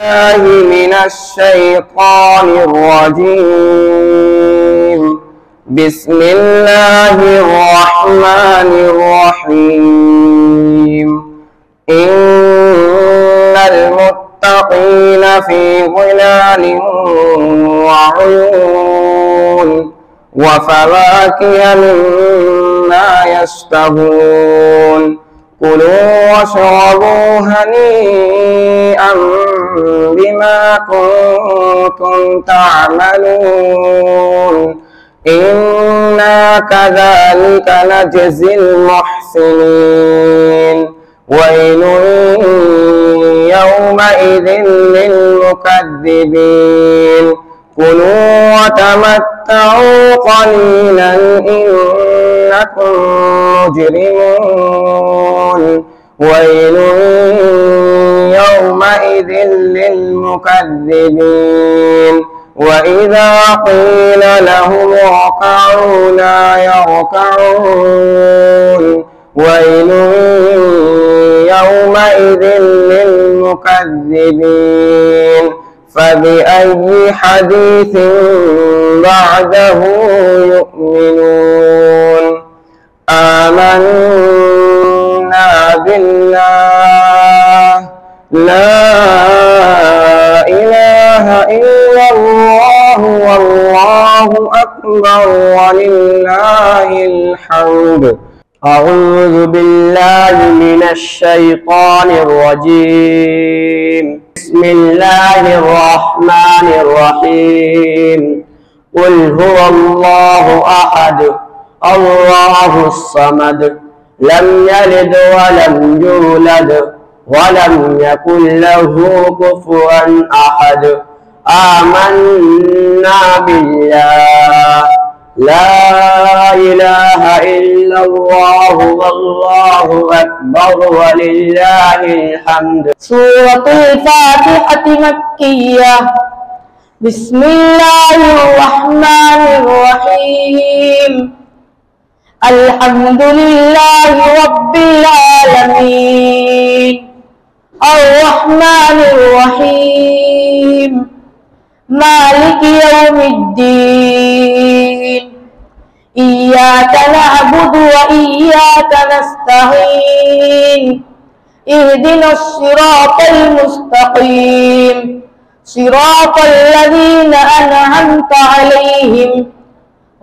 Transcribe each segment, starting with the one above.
الله من الشيطان الرجيم. بسم الله الرحمن الرحيم. إن المتقين في ظلال وعيون وفواكه مما يشتهون. كلوا واشربوا هنيئا بما كنتم تعملون. إنا كذلك نجزي المحسنين. ويل يومئذ للمكذبين. كلوا وتمتعوا قليلا إنكم مجرمون. ويل يومئذ للمكذبين. وإذا قيل لهم اركعوا لا يركعون. ويل يومئذ للمكذبين. فبأي حديث بعده يؤمنون. آمنا بالله لا إله إلا الله والله أكبر ولله الحمد. أعوذ بالله من الشيطان الرجيم. بسم الله الرحمن الرحيم. قل هو الله أحد الله الصمد لم يلد ولم يولد ولم يكن له كفوا أحد. آمنا بالله لا إله إلا الله والله أكبر ولله الحمد. سورة الفاتحة مكية. بسم الله الرحمن الرحيم. الحمد لله رب العالمين الرحمن الرحيم مالك يوم الدين. إياك نعبد وإياك نستعين. اهدنا الصراط المستقيم صراط الذين أنعمت عليهم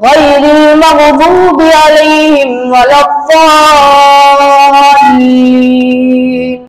غير المغضوب عليهم ولا الضالين.